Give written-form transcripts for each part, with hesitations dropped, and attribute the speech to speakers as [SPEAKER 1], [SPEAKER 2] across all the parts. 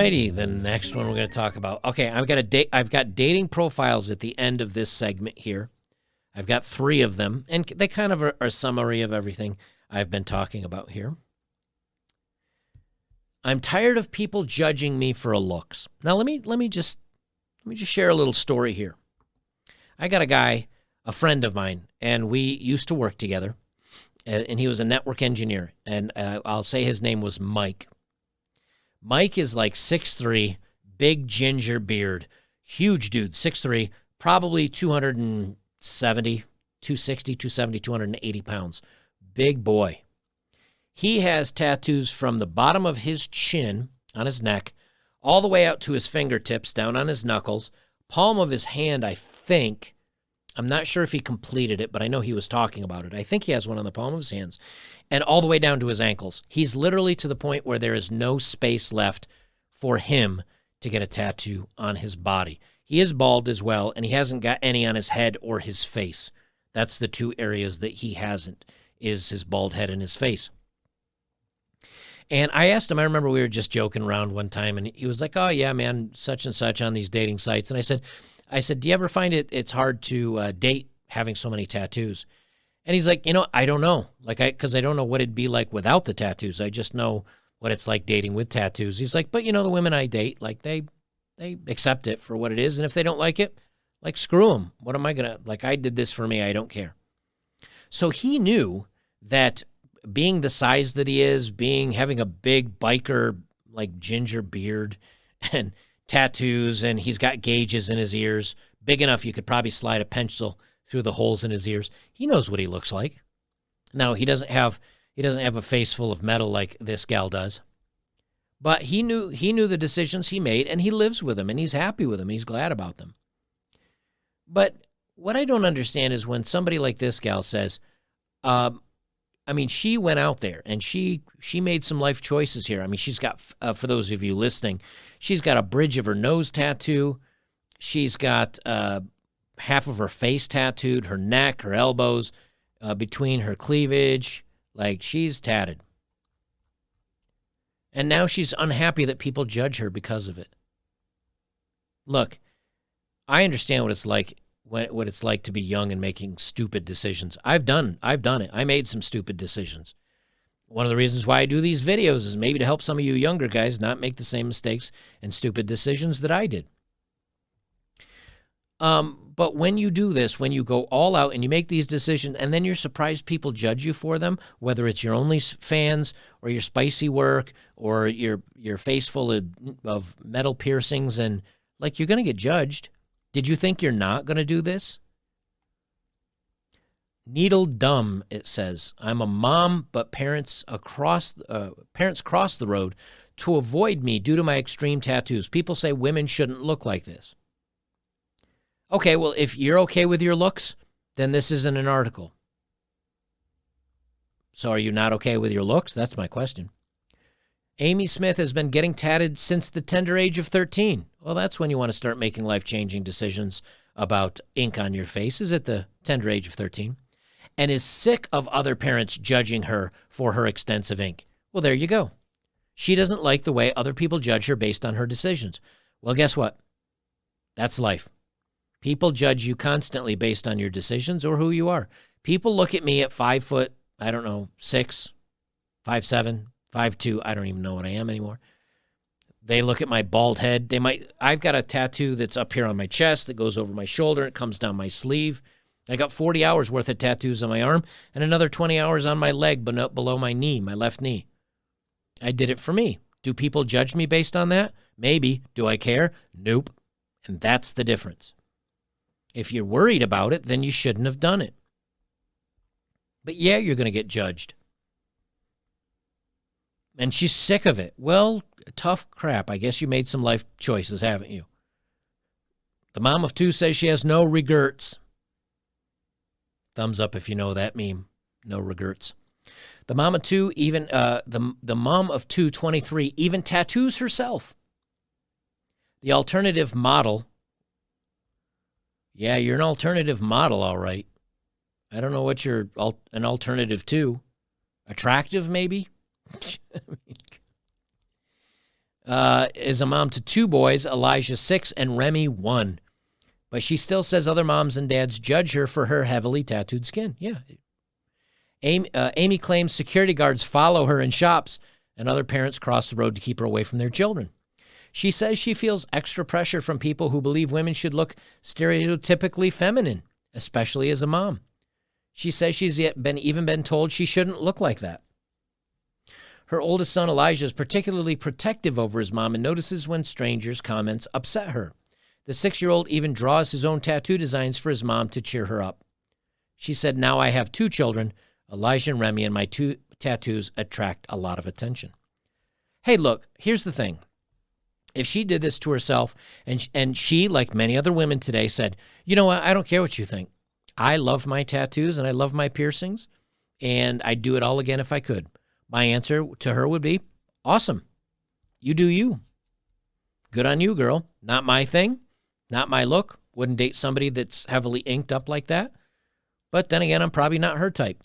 [SPEAKER 1] righty, the next one we're going to talk about. Okay, I've got dating profiles at the end of this segment here. I've got 3 of them, and they kind of are a summary of everything I've been talking about here. I'm tired of people judging me for looks. Now let me just share a little story here. I got a friend of mine, and we used to work together, and he was a network engineer, and I'll say his name was Mike. Mike is like 6'3", big ginger beard, huge dude, 6'3", probably 270, 260, 270, 280 pounds. Big boy. He has tattoos from the bottom of his chin on his neck all the way out to his fingertips, down on his knuckles, palm of his hand, I think. I'm not sure if he completed it, but I know he was talking about it. I think he has one on the palm of his hands, and all the way down to his ankles. He's literally to the point where there is no space left for him to get a tattoo on his body. He is bald as well, and he hasn't got any on his head or his face. That's the 2 areas that he hasn't, is his bald head and his face. And I asked him, I remember we were just joking around one time, and he was like, oh, yeah, man, such and such on these dating sites. And I said, do you ever find it's hard to date having so many tattoos? And he's like, I don't know. Because I don't know what it'd be like without the tattoos. I just know what it's like dating with tattoos. He's like, but the women I date, like they accept it for what it is. And if they don't like it, like, screw them. What am I going to, I did this for me. I don't care. So he knew that being the size that he is, having a big biker, like, ginger beard and tattoos, and he's got gauges in his ears, big enough you could probably slide a pencil through the holes in his ears. He knows what he looks like. Now, he doesn't have a face full of metal like this gal does. But he knew the decisions he made, and he lives with them, and he's happy with them. He's glad about them. But what I don't understand is when somebody like this gal says, she went out there and she made some life choices here. She's got, for those of you listening, she's got a bridge of her nose tattoo. She's got half of her face tattooed, her neck, her elbows, between her cleavage. Like, she's tatted. And now she's unhappy that people judge her because of it. Look, I understand what it's like to be young and making stupid decisions. I've done it. I made some stupid decisions. One of the reasons why I do these videos is maybe to help some of you younger guys not make the same mistakes and stupid decisions that I did. But when you do this, when you go all out and you make these decisions and then you're surprised people judge you for them, whether it's your OnlyFans or your spicy work or your face full of metal piercings, and like, you're going to get judged. Did you think you're not going to do this? Needle dumb, it says. I'm a mom, but parents cross the road to avoid me due to my extreme tattoos. People say women shouldn't look like this. Okay, well, if you're okay with your looks, then this isn't an article. So are you not okay with your looks? That's my question. Amy Smith has been getting tatted since the tender age of 13. Well, that's when you want to start making life-changing decisions about ink on your face, is at the tender age of 13, and is sick of other parents judging her for her extensive ink. Well, there you go. She doesn't like the way other people judge her based on her decisions. Well, guess what? That's life. People judge you constantly based on your decisions or who you are. People look at me at 5 foot, 6, 5'7", 5'2", I don't even know what I am anymore. They look at my bald head. I've got a tattoo that's up here on my chest that goes over my shoulder. It comes down my sleeve. I got 40 hours worth of tattoos on my arm and another 20 hours on my leg below my knee, my left knee. I did it for me. Do people judge me based on that? Maybe. Do I care? Nope. And that's the difference. If you're worried about it, then you shouldn't have done it. But yeah, you're going to get judged. And she's sick of it. Well, tough crap. I guess you made some life choices, haven't you? The mom of 2 says she has no regrets. Thumbs up if you know that meme. No regrets. The mom of 2, even the mom of 2, 23, even tattoos herself. The alternative model. Yeah, you're an alternative model, all right. I don't know what you're an alternative to. Attractive, maybe? is a mom to 2 boys, Elijah 6 and Remy 1. But she still says other moms and dads judge her for her heavily tattooed skin. Yeah. Amy claims security guards follow her in shops and other parents cross the road to keep her away from their children. She says she feels extra pressure from people who believe women should look stereotypically feminine, especially as a mom. She says she's even been told she shouldn't look like that. Her oldest son, Elijah, is particularly protective over his mom and notices when strangers' comments upset her. The 6-year-old even draws his own tattoo designs for his mom to cheer her up. She said, now I have 2 children, Elijah and Remy, and my 2 tattoos attract a lot of attention. Hey, look, here's the thing. If she did this to herself and she, like many other women today, said, you know what, I don't care what you think. I love my tattoos and I love my piercings, and I'd do it all again if I could. My answer to her would be, awesome. You do you. Good on you, girl. Not my thing. Not my look. Wouldn't date somebody that's heavily inked up like that. But then again, I'm probably not her type.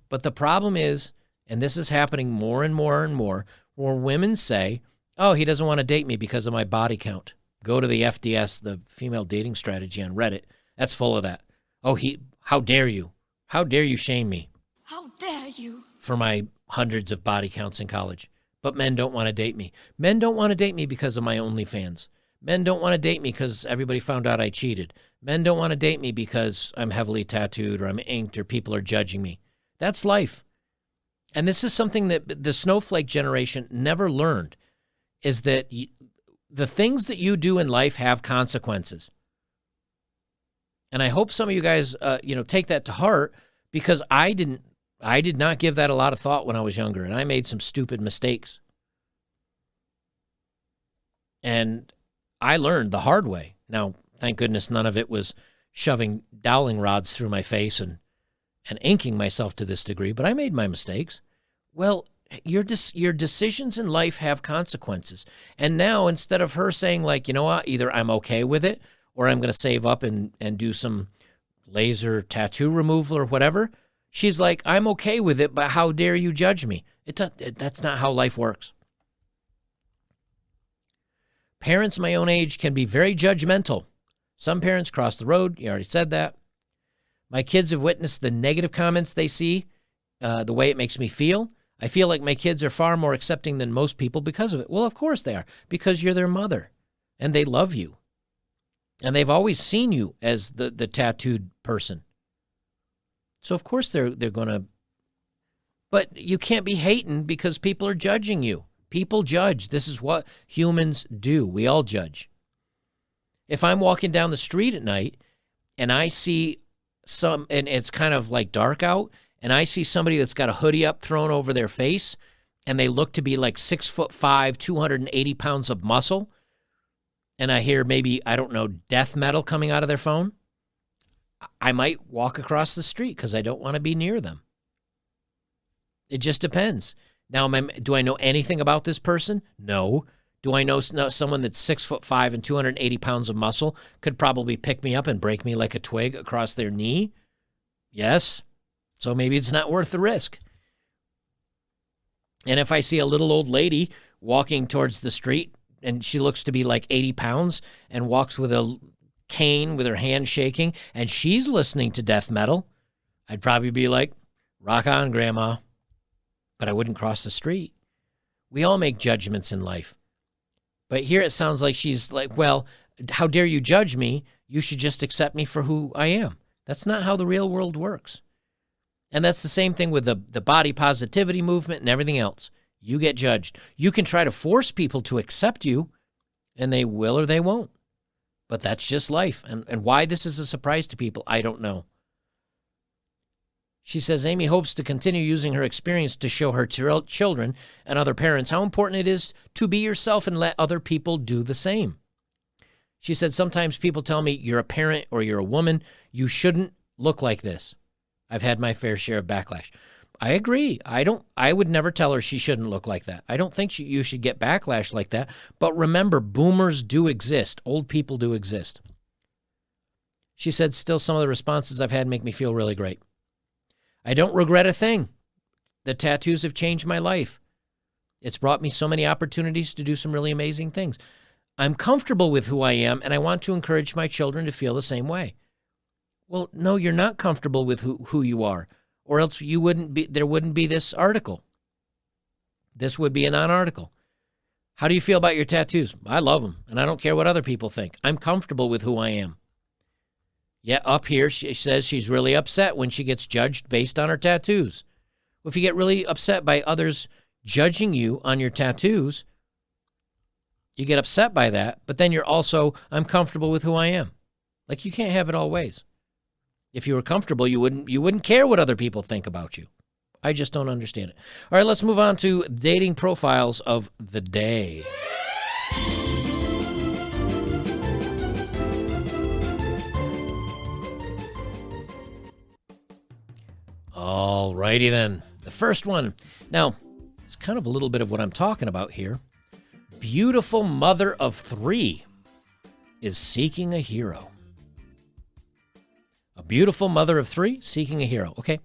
[SPEAKER 1] But the problem is, and this is happening more and more and more, where women say, oh, he doesn't want to date me because of my body count. Go to the FDS, the female dating strategy on Reddit. That's full of that. Oh, how dare you? How dare you shame me?
[SPEAKER 2] How dare you?
[SPEAKER 1] For my hundreds of body counts in college. But men don't want to date me. Men don't want to date me because of my OnlyFans. Men don't want to date me because everybody found out I cheated. Men don't want to date me because I'm heavily tattooed or I'm inked or people are judging me. That's life. And this is something that the snowflake generation never learned, is that the things that you do in life have consequences. And I hope some of you guys, take that to heart, because I did not give that a lot of thought when I was younger, and I made some stupid mistakes. And I learned the hard way. Now, thank goodness none of it was shoving dowling rods through my face and inking myself to this degree, but I made my mistakes. Well, your decisions in life have consequences. And now, instead of her saying, like, you know what, either I'm okay with it or I'm going to save up and do some laser tattoo removal or whatever, she's like, I'm okay with it, but how dare you judge me? That's not how life works. Parents my own age can be very judgmental. Some parents cross the road. You already said that. My kids have witnessed the negative comments they see, the way it makes me feel. I feel like my kids are far more accepting than most people because of it. Well, of course they are, because you're their mother, and they love you. And they've always seen you as the tattooed person. So, of course, they're going to... But you can't be hating because people are judging you. People judge. This is what humans do. We all judge. If I'm walking down the street at night and I see and it's kind of like dark out, and I see somebody that's got a hoodie up thrown over their face, and they look to be like 6'5", 280 pounds of muscle, and I hear maybe, I don't know, death metal coming out of their phone, I might walk across the street because I don't want to be near them. It just depends. Now, do I know anything about this person? No. Do I know someone that's 6'5" and 280 pounds of muscle could probably pick me up and break me like a twig across their knee? Yes. So maybe it's not worth the risk. And if I see a little old lady walking towards the street and she looks to be like 80 pounds and walks with a cane with her hand shaking and she's listening to death metal, I'd probably be like, rock on, Grandma. But I wouldn't cross the street. We all make judgments in life. But here it sounds like she's like, well, how dare you judge me? You should just accept me for who I am. That's not how the real world works. And that's the same thing with the body positivity movement and everything else. You get judged. You can try to force people to accept you, and they will or they won't. But that's just life. And why this is a surprise to people, I don't know. She says Amy hopes to continue using her experience to show her children and other parents how important it is to be yourself and let other people do the same. She said, sometimes people tell me, you're a parent or you're a woman, you shouldn't look like this. I've had my fair share of backlash. I agree. I would never tell her she shouldn't look like that. I don't think you should get backlash like that. But remember, boomers do exist. Old people do exist. She said, still some of the responses I've had make me feel really great. I don't regret a thing. The tattoos have changed my life. It's brought me so many opportunities to do some really amazing things. I'm comfortable with who I am, and I want to encourage my children to feel the same way. Well, no, you're not comfortable with who you are, or else there wouldn't be this article. This would be a non-article. How do you feel about your tattoos? I love them, and I don't care what other people think. I'm comfortable with who I am. Yeah, up here, she says she's really upset when she gets judged based on her tattoos. Well, if you get really upset by others judging you on your tattoos, you get upset by that, but then you're also, I'm comfortable with who I am. Like, you can't have it all ways. If you were comfortable, you wouldn't care what other people think about you. I just don't understand it. All right, let's move on to dating profiles of the day. All righty then. The first one. Now, it's kind of a little bit of what I'm talking about here. Beautiful mother of 3 is seeking a hero. A beautiful mother of 3 seeking a hero. Okay.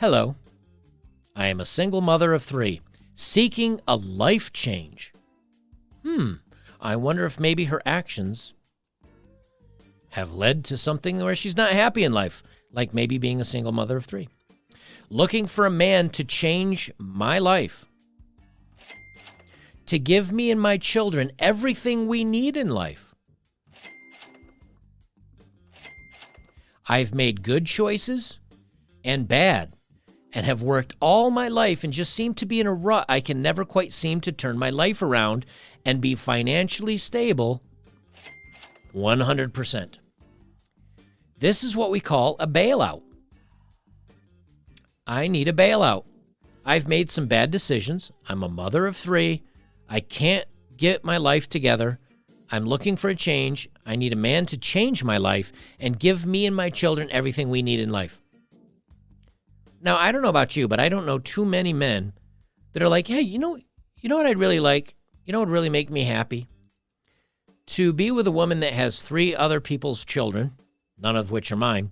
[SPEAKER 1] Hello. I am a single mother of 3 seeking a life change. I wonder if maybe her actions have led to something where she's not happy in life, like maybe being a single mother of 3. Looking for a man to change my life, to give me and my children everything we need in life. I've made good choices and bad, and have worked all my life and just seem to be in a rut. I can never quite seem to turn my life around and be financially stable 100%. This is what we call a bailout. I need a bailout. I've made some bad decisions. I'm a mother of 3. I can't get my life together. I'm looking for a change. I need a man to change my life and give me and my children everything we need in life. Now, I don't know about you, but I don't know too many men that are like, hey, you know what I'd really like? You know what would really make me happy? To be with a woman that has 3 other people's children, none of which are mine,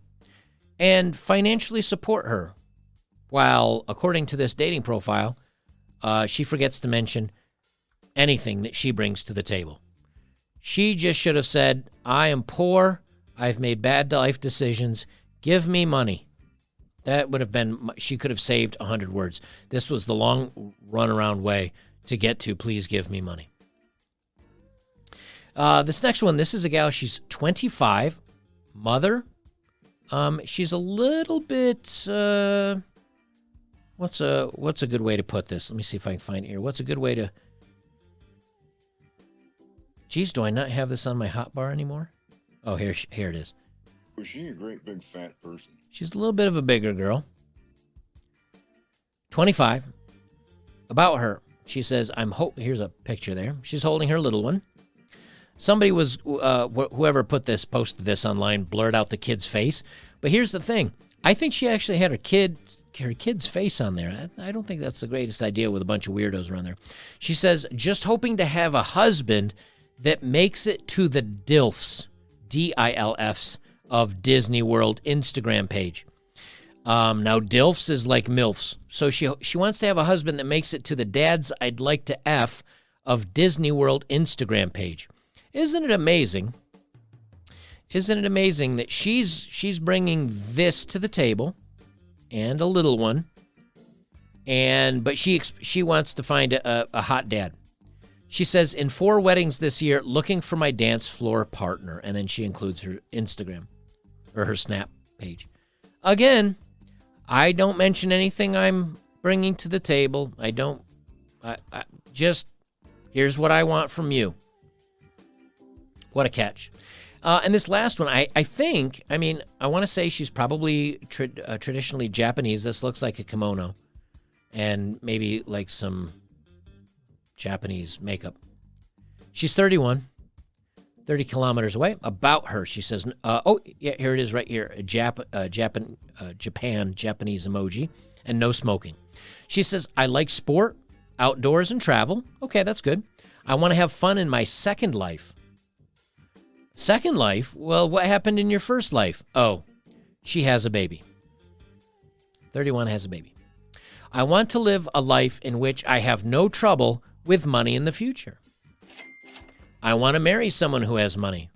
[SPEAKER 1] and financially support her. While, according to this dating profile, she forgets to mention anything that she brings to the table. She just should have said, I am poor, I've made bad life decisions, give me money. That would have been, she could have saved 100 words. This was the long runaround way to get to, please give me money. This next one, this is a gal, she's 25, mother. She's a little bit, what's a good way to put this? Let me see if I can find it here. What's a good way to, geez, do I not have this on my hotbar anymore? Oh, here it is.
[SPEAKER 2] Was she a great big fat person?
[SPEAKER 1] She's a little bit of a bigger girl. 25. About her, she says, here's a picture there. She's holding her little one. Somebody was, whoever posted this online, blurred out the kid's face. But here's the thing. I think she actually had her kid's face on there. I don't think that's the greatest idea with a bunch of weirdos around there. She says, just hoping to have a husband that makes it to the DILFs, DILFs, of Disney World Instagram page. Now, DILFs is like MILFs. So she wants to have a husband that makes it to the dads I'd like to F of Disney World Instagram page. Isn't it amazing? Isn't it amazing that she's bringing this to the table and a little one, but she wants to find a hot dad. She says, in 4 weddings this year, looking for my dance floor partner. And then she includes her Instagram or her Snap page. Again, I don't mention anything I'm bringing to the table. I just, here's what I want from you. What a catch. And this last one, I want to say she's probably traditionally Japanese. This looks like a kimono and maybe like some Japanese makeup. She's 31, 30 kilometers away. About her, she says, here it is right here, Japan, Japanese emoji, and no smoking. She says, I like sport, outdoors, and travel. Okay, that's good. I want to have fun in my second life. Second life? Well, what happened in your first life? Oh, she has a baby. 31 has a baby. I want to live a life in which I have no trouble with money in the future. I want to marry someone who has money.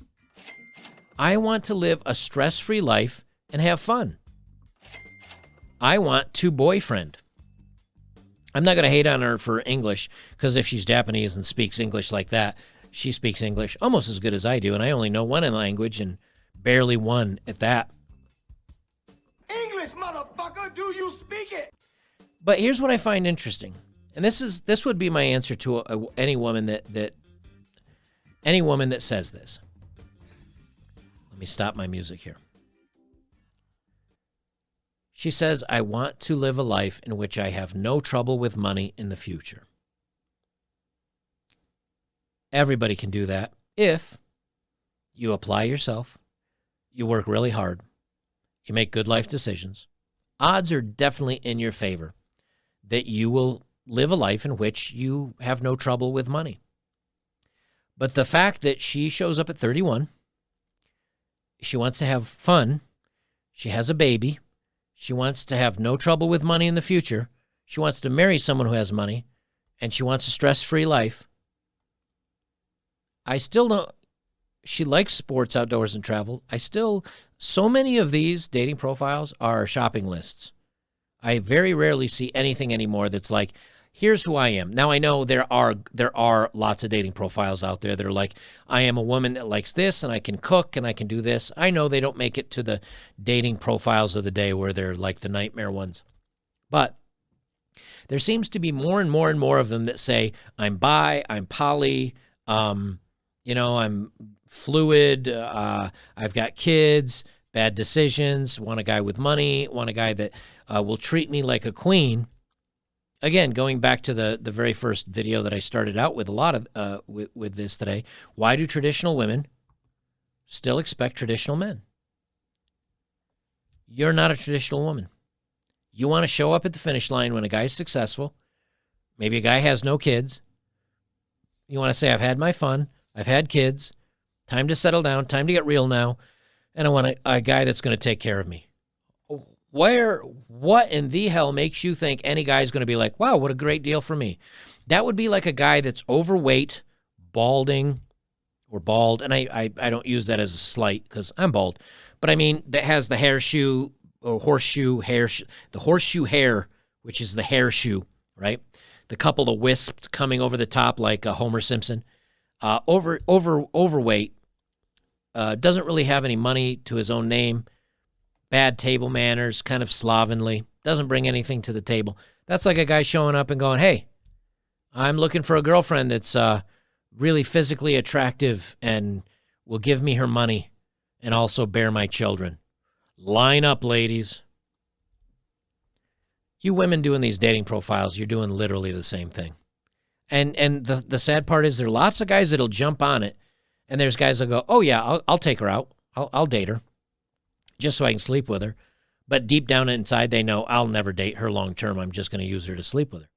[SPEAKER 1] I want to live a stress-free life and have fun. I want to boyfriend. I'm not going to hate on her for English, because if she's Japanese and speaks English like that, she speaks English almost as good as I do, and I only know one language and barely one at that.
[SPEAKER 3] English, motherfucker, do you speak it?
[SPEAKER 1] But here's what I find interesting, and this would be my answer to any woman that says this. Let me stop my music here. She says, I want to live a life in which I have no trouble with money in the future. Everybody can do that if you apply yourself, you work really hard, you make good life decisions. Odds are definitely in your favor that you will live a life in which you have no trouble with money. But the fact that she shows up at 31, she wants to have fun, she has a baby, she wants to have no trouble with money in the future, she wants to marry someone who has money, and she wants a stress-free life. I still don't, she likes sports, outdoors, and travel. So many of these dating profiles are shopping lists. I very rarely see anything anymore that's like, here's who I am. Now, I know there are lots of dating profiles out there that are like, I am a woman that likes this, and I can cook, and I can do this. I know they don't make it to the dating profiles of the day where they're like the nightmare ones. But there seems to be more and more and more of them that say, I'm bi, I'm poly, I'm fluid, I've got kids, bad decisions, want a guy with money, want a guy that will treat me like a queen. Again, going back to the very first video that I started out with a lot of with this today, why do traditional women still expect traditional men? You're not a traditional woman. You want to show up at the finish line when a guy's successful. Maybe a guy has no kids. You want to say, I've had my fun. I've had kids. Time to settle down. Time to get real now. And I want a guy that's going to take care of me. What in the hell makes you think any guy's going to be like, wow, what a great deal for me? That would be like a guy that's overweight, balding, or bald. And I don't use that as a slight because I'm bald. But I mean, that has the horseshoe hair, which is the hair shoe, right? The couple of wisps coming over the top like Homer Simpson. Overweight, doesn't really have any money to his own name. Bad table manners, kind of slovenly, doesn't bring anything to the table. That's like a guy showing up and going, hey, I'm looking for a girlfriend that's really physically attractive and will give me her money and also bear my children. Line up, ladies. You women doing these dating profiles, you're doing literally the same thing. And the sad part is there are lots of guys that'll jump on it, and there's guys that go, oh, yeah, I'll take her out. I'll date her. Just so I can sleep with her. But deep down inside, they know I'll never date her long term. I'm just going to use her to sleep with her.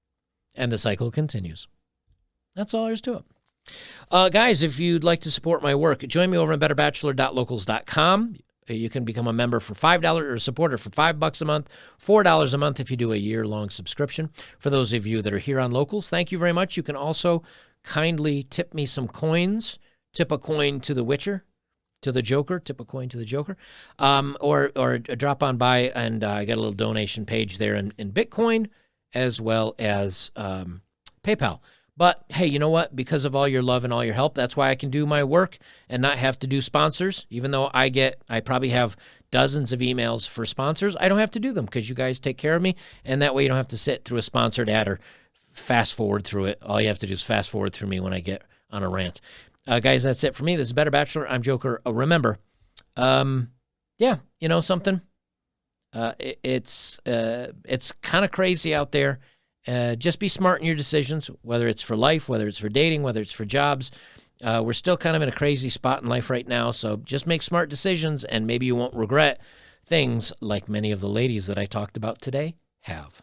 [SPEAKER 1] And the cycle continues. That's all there is to it. Guys, if you'd like to support my work, join me over at betterbachelor.locals.com. You can become a member for $5 or a supporter for $5 a month, $4 a month if you do a year-long subscription. For those of you that are here on Locals, thank you very much. You can also kindly tip me some coins. Tip a coin to the Witcher. To the Joker, tip a coin to the Joker, or drop on by, and I got a little donation page there in Bitcoin as well as PayPal. But hey, you know what? Because of all your love and all your help, that's why I can do my work and not have to do sponsors. Even though I probably have dozens of emails for sponsors, I don't have to do them because you guys take care of me, and that way you don't have to sit through a sponsored ad or fast forward through it. All you have to do is fast forward through me when I get on a rant. Guys, that's it for me. This is Better Bachelor. I'm Joker. Remember, yeah, you know something? It's kind of crazy out there. Just be smart in your decisions, whether it's for life, whether it's for dating, whether it's for jobs. We're still kind of in a crazy spot in life right now, so just make smart decisions, and maybe you won't regret things like many of the ladies that I talked about today have.